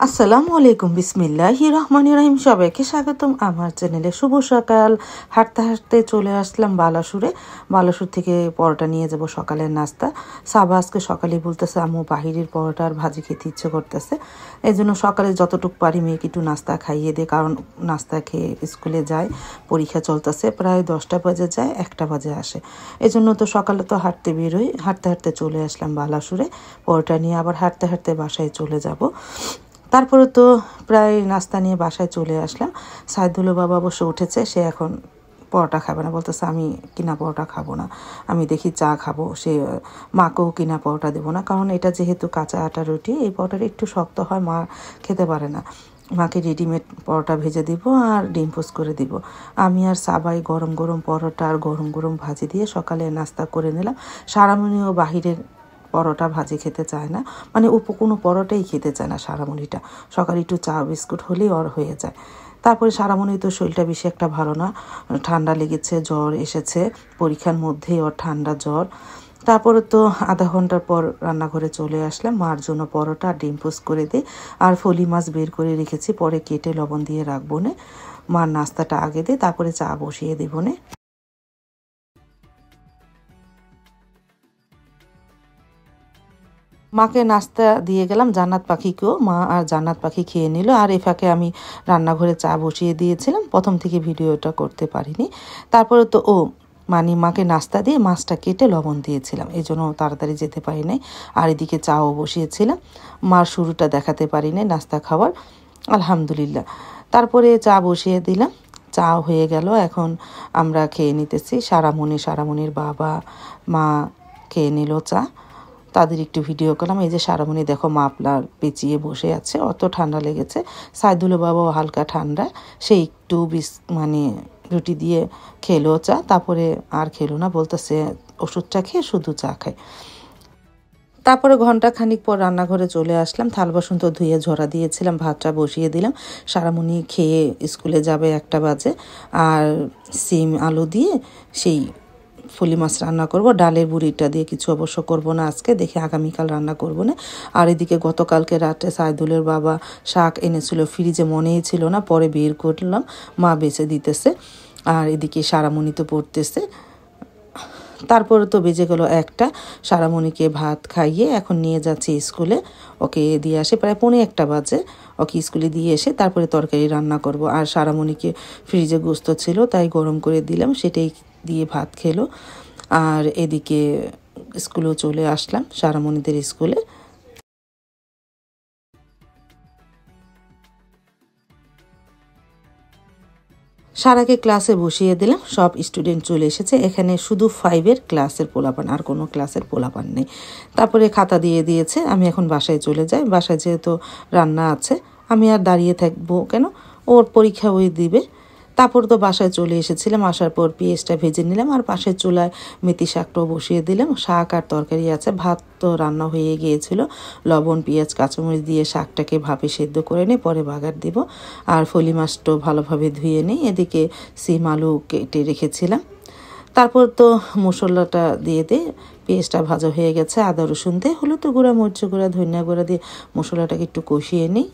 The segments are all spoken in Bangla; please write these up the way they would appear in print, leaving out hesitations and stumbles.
আসসালামু আলাইকুম, বিসমিল্লাহির রহমানির রহিম। সবাইকে স্বাগতম আমার চ্যানেলে। শুভ সকাল। হাঁটতে হাঁটতে চলে আসলাম বালাসুরে। বালাসুর থেকে পরোটা নিয়ে যাব সকালের নাস্তা। সাবা আজকে সকালে বলতেছে আম্মু বাহিরের পরোটা আর ভাজি খেতে ইচ্ছে করতেছে, এই জন্য সকালে যতটুকু পারি মেয়েকে একটু নাস্তা খাইয়ে দিই, কারণ নাস্তা খেয়ে স্কুলে যায়। পরীক্ষা চলতেছে, প্রায় 10টা বাজে যায়, 1টা বাজে আসে। এই জন্য তো সকালে তো হাঁটতে বেরোই। হাঁটতে হাঁটতে চলে আসলাম বালাসুরে পরোটা নিয়ে। আবার হাঁটতে হাঁটতে বাসায় চলে যাব। তারপরে তো প্রায় নাস্তা নিয়ে বাসায় চলে আসলাম। সাইদুল বাবা অবশ্য উঠেছে, সে এখন পরোটা খাবে না, বলতেছে আমি কিনা পরোটা খাবো না, আমি দেখি চা খাবো। সে মাকেও কিনা পরোটা দেবো না, কারণ এটা যেহেতু কাঁচা আটা রুটি, এই পরোটাটা একটু শক্ত হয়, মা খেতে পারে না। মাকে রেডিমেড পরোটা ভেজে দিব আর ডিম পোস্ট করে দিব। আমি আর সাবাই গরম গরম পরোটা আর গরম গরম ভাজি দিয়ে সকালে নাস্তা করে নিলাম। সারামণিও বাহিরের পরোটা ভাজি খেতে চায় না, মানে কোনো পরোটাই খেতে চায় না সারামণিটা। সকালে একটু চা বিস্কুট হলেই ওর হয়ে যায়। তারপরে সারামণি তো শরীরটা বেশি একটা ভালো না, ঠান্ডা লেগেছে, জ্বর এসেছে, পরীক্ষার মধ্যেই ওর ঠান্ডা জ্বর। তারপরে তো আধা ঘন্টার পর রান্নাঘরে চলে আসলাম। মার জন্য পরোটা আর ডিম পোস্ট করে দিই, আর ফলি মাছ বের করে রেখেছি, পরে কেটে লবণ দিয়ে রাখবো নে। মার নাস্তাটা আগে দিই, তারপরে চা বসিয়ে দেবো নে। মাকে নাস্তা দিয়ে গেলাম, জান্নাত পাখিকেও। মা আর জান্নাত পাখি খেয়ে নিল, আর এ ফাঁকে আমি রান্নাঘরে চা বসিয়ে দিয়েছিলাম। প্রথম থেকে ভিডিওটা করতে পারিনি। তারপরে তো মানে মাকে নাস্তা দিয়ে মাছটা কেটে লবণ দিয়েছিলাম, এই জন্য তাড়াতাড়ি যেতে পারি নাই। আর এদিকে চাও বসিয়েছিলাম, মার শুরুটা দেখাতে পারি নাই নাস্তা খাওয়ার। আলহামদুলিল্লাহ। তারপরে চা বসিয়ে দিলাম, চা হয়ে গেল। এখন আমরা খেয়ে নিতেছি। সারামণির বাবা মা খেয়ে নিল চা, তাদের একটু ভিডিও করলাম। এই যে সারামণি দেখো মাফলার পেঁচিয়ে বসে আছে, অত ঠান্ডা লেগেছে। সাইদুল বাবাও হালকা ঠান্ডা, সে একটু মানে রুটি দিয়ে খেলো চা, তারপরে আর খেলো না, বলতেছে ওষুধটা খেয়ে শুধু চা খায়। তারপরে ঘন্টা খানিক পর রান্নাঘরে চলে আসলাম। থাল বাসন তো ধুয়ে ঝরা দিয়েছিলাম, ভাতটা বসিয়ে দিলাম। সারামণি খেয়ে স্কুলে যাবে 1টা বাজে, আর সিম আলু দিয়ে সেই ফলি মাছ রান্না করব। ডালের বুড়িটা দিয়ে কিছু অবশ্য করব না আজকে, দেখি আগামীকাল রান্না করব না। আর এদিকে গতকালকে রাতে সাইদুলের বাবা শাক এনেছিল, ফ্রিজে মনেই ছিল না, পরে বের করলাম, মা বেছে দিতেছে। আর এদিকে সারামণি তো পড়তেছে। তারপরে তো বেজে গেল 1টা। সারামণিকে ভাত খাইয়ে এখন নিয়ে যাচ্ছি স্কুলে, ওকে দিয়ে আসে, প্রায় 1:45 বাজে। ওকে স্কুলে দিয়ে এসে তারপরে তরকারি রান্না করব। আর সারামণিকে ফ্রিজে গোস্ত ছিল, তাই গরম করে দিলাম, সেটাই দিয়ে ভাত খেলো। আর এদিকে স্কুলেও চলে আসলাম, সারামণিদের স্কুলে। সারাকে ক্লাসে বসিয়ে দিলাম, সব স্টুডেন্ট চলে এসেছে। এখানে শুধু 5-এর ক্লাসের পোলাপান, আর কোনো ক্লাসের পোলাপান নেই। তারপরে খাতা দিয়ে দিয়েছে, আমি এখন বাসায় চলে যাই। বাসায় যেহেতু রান্না আছে, আমি আর দাঁড়িয়ে থাকবো কেন, ওর পরীক্ষা ওই দিবে। তারপর তো বাসায় চলে এসেছিলাম। আসার পর পেঁয়াজটা ভেজে নিলাম, আর পাশের চুলায় মেথি শাকটাও বসিয়ে দিলাম। শাক আর তরকারি আছে, ভাত তো রান্না হয়ে গিয়েছিল। লবণ পেঁয়াজ কাঁচামরিচ দিয়ে শাকটাকে ভাপে সেদ্ধ করে নিই, পরে বাগার দিব। আর ফলি মাছটাও ভালোভাবে ধুয়ে নিই। এদিকে সিম আলু কেটে রেখেছিলাম। তারপর তো মশলাটা দিয়ে দিই, পেঁয়াজটা ভাজা হয়ে গেছে। আদা রসুন দিয়ে, হলুদ গুঁড়া, মরিচ গুঁড়া, ধনিয়া গুঁড়া দিয়ে মশলাটাকে একটু কষিয়ে নিই।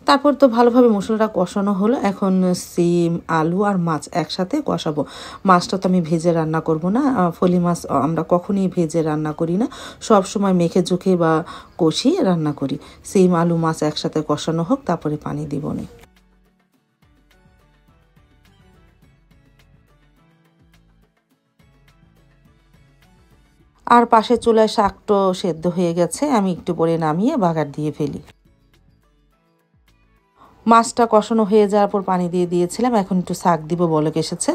তারপর তো ভালোভাবে মশলাটা কষানো হলো। এখন সিম, আলু আর মাছ একসাথে কষাবো। মাছটা তো আমি ভেজে রান্না করব না, ফলি মাছ আমরা কখনই ভেজে রান্না করি না, সব সময় মেখে চুখে বা কষিয়ে রান্না করি। সিম, আলু, মাছ একসাথে কষানো হোক, তারপরে পানি দিব না। আর পাশের চুলায় শাকটো সেদ্ধ হয়ে গেছে, আমি একটু পরে নামিয়ে বাগার দিয়ে ফেলি। মাছটা কষানো হয়ে যাওয়ার পর পানি দিয়ে দিয়েছিলাম, এখন একটু শাক দিব, বলক এসেছে।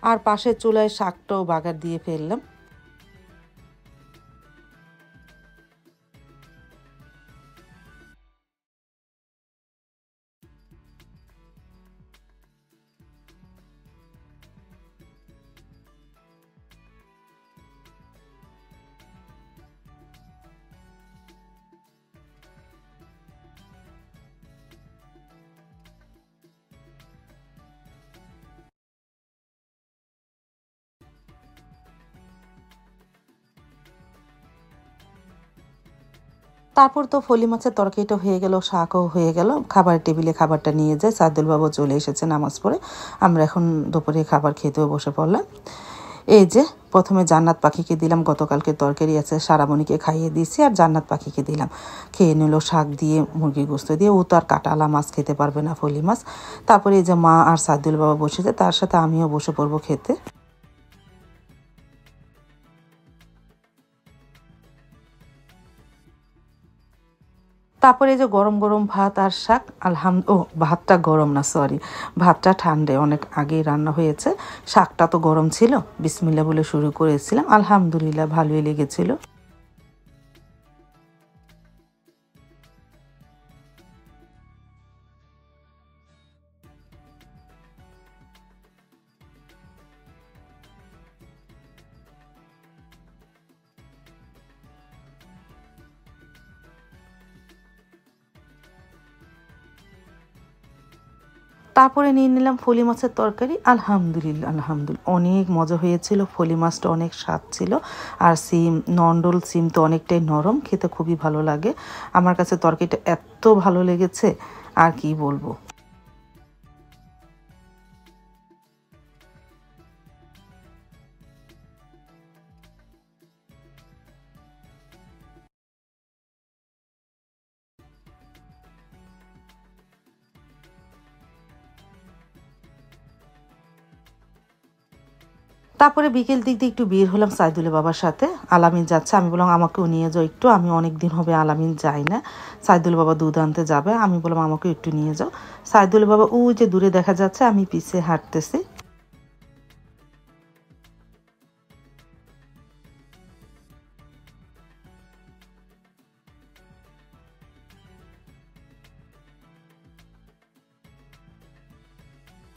আর পাশের চুলায় শাকটাও বাগার দিয়ে ফেললাম। তারপর তো ফলি মাছের তরকারিটা হয়ে গেল, শাকও হয়ে গেল। খাবার টেবিলে খাবারটা নিয়ে যায়, সাইদুল বাবু চলে এসেছে নামাজ পড়ে। আমরা এখন দুপুরে খাবার খেতেও বসে পড়লাম। এই যে প্রথমে জান্নাত পাখিকে দিলাম, গতকালকে তরকারি আছে, সারামণিকে খাইয়ে দিয়েছি, আর জান্নাত পাখিকে দিলাম। খেয়ে নিল শাক দিয়ে, মুরগি গোস্ত দিয়ে। ও তো আর কাটালা মাছ খেতে পারবে না, ফলি মাছ। তারপরে এই যে মা আর সাইদুল বাবা বসেছে, তার সাথে আমিও বসে পড়বো খেতে। তারপরে এই যে গরম গরম ভাত আর শাক, ভাতটা গরম না, সরি, ভাতটা ঠান্ডায় অনেক আগেই রান্না হয়েছে। শাকটা তো গরম ছিল, বিসমিল্লাহ বলে শুরু করেছিলাম, আলহামদুলিল্লাহ ভালোই লেগেছিল। তারপরে নিয়ে নিলাম ফলি মাছের তরকারি। আলহামদুলিল্লাহ, আলহামদুলিল্লাহ অনেক মজা হয়েছিল। ফলি মাছটা অনেক স্বাদ ছিল। আর সিম, নন্ডল সিম তো অনেকটাই নরম, খেতে খুবই ভালো লাগে। আমার কাছে তরকারিটা এত ভালো লেগেছে, আর কি বলবো। তারপরে বিকেল দিক দিয়ে একটু বের হলাম সাইদুলের বাবার সাথে। আলামিন যাচ্ছে, আমি বললাম আমাকেও নিয়ে যাও একটু, আমি অনেক দিন হবে আলামিন যাই না। সাইদুল বাবা দুধ আনতে যাবে, আমি বললাম আমাকেও একটু নিয়ে যাও। সাইদুল বাবা ওই যে দূরে দেখা যাচ্ছে, আমি পিছে হাঁটতেছি।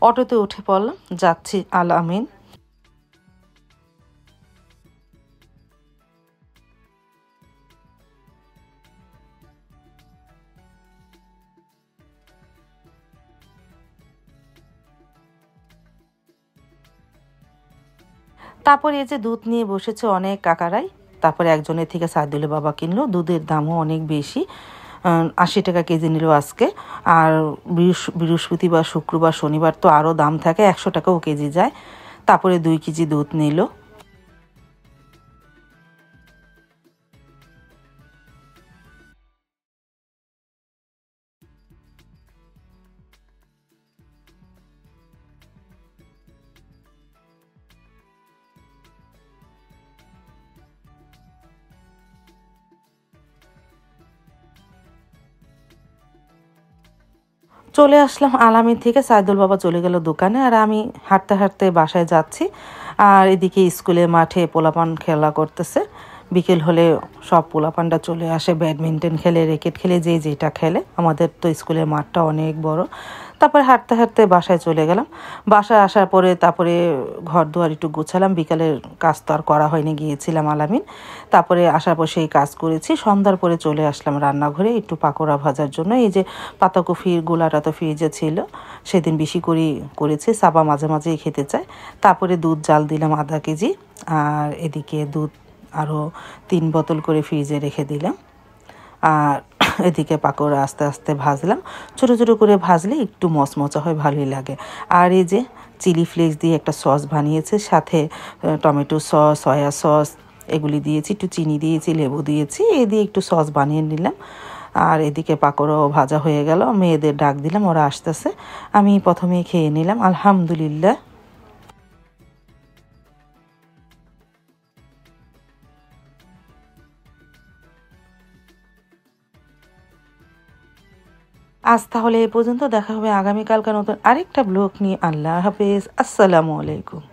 অটোতে উঠে পড়লাম, যাচ্ছি আলামিন। তারপরে এই যে দুধ নিয়ে বসেছে অনেক কাকারাই। তারপরে একজনের থেকে সাইদুলের বাবা কিনলো, দুধের দামও অনেক বেশি, 80 টাকা কেজি নিল আজকে। আর বৃহস্পতিবার, শুক্রবার, শনিবার তো আরও দাম থাকে, 100 টাকাও কেজি যায়। তারপরে 2 কেজি দুধ নিল। চলে আসলাম আলামিন থেকে, সাইদুল বাবা চলে গেল দোকানে, আর আমি হাঁটতে হাঁটতে বাসায় যাচ্ছি। আর এদিকে স্কুলে মাঠে পোলাপান খেলা করতেছে। বিকেল হলে সব পোলাপানটা চলে আসে, ব্যাডমিন্টন খেলে, রেকেট খেলে, যে যেটা খেলে। আমাদের তো স্কুলের মাঠটা অনেক বড়, তারপরে হাঁটতে হাঁটতে বাসায় চলে গেলাম। বাসায় আসার পরে তারপরে ঘর দুয়ার একটু গোছালাম, বিকালের কাজ তো আর করা হয়নি, গিয়েছিলাম আলামিন। তারপরে আসার পর সেই কাজ করেছি, সন্ধ্যার পরে চলে আসলাম রান্নাঘরে একটু পাকোড়া ভাজার জন্য। এই যে পাতাকপির গোলাটা তো ফ্রিজে ছিল, সেদিন বেশি করে করেছি, সাবা মাঝে মাঝেই খেতে চায়। তারপরে দুধ জাল দিলাম আধা কেজি, আর এদিকে দুধ আরও 3 বোতল করে ফ্রিজে রেখে দিলাম। আর এদিকে পাকোড়া আস্তে আস্তে ভাজলাম, ছোটো ছোটো করে ভাজলে একটু মচমচা হয়, ভালোই লাগে। আর এই যে চিলি ফ্লেক্স দিয়ে একটা সস বানিয়েছে, সাথে টমেটো সস, সয়া সস এগুলি দিয়েছি, একটু চিনি দিয়েছি, লেবু দিয়েছি, এই দিয়ে একটু সস বানিয়ে নিলাম। আর এদিকে পাকোড়াও ভাজা হয়ে গেল, মেয়েদের ডাক দিলাম, ওরা আসতেছে। আমি প্রথমেই খেয়ে নিলাম, আলহামদুলিল্লাহ। আজ তাহলে এই পর্যন্ত, দেখা হবে আগামীকালকার নতুন আরেকটা ব্লগ নিয়ে। আল্লাহ হাফেজ, আসসালামু আলাইকুম।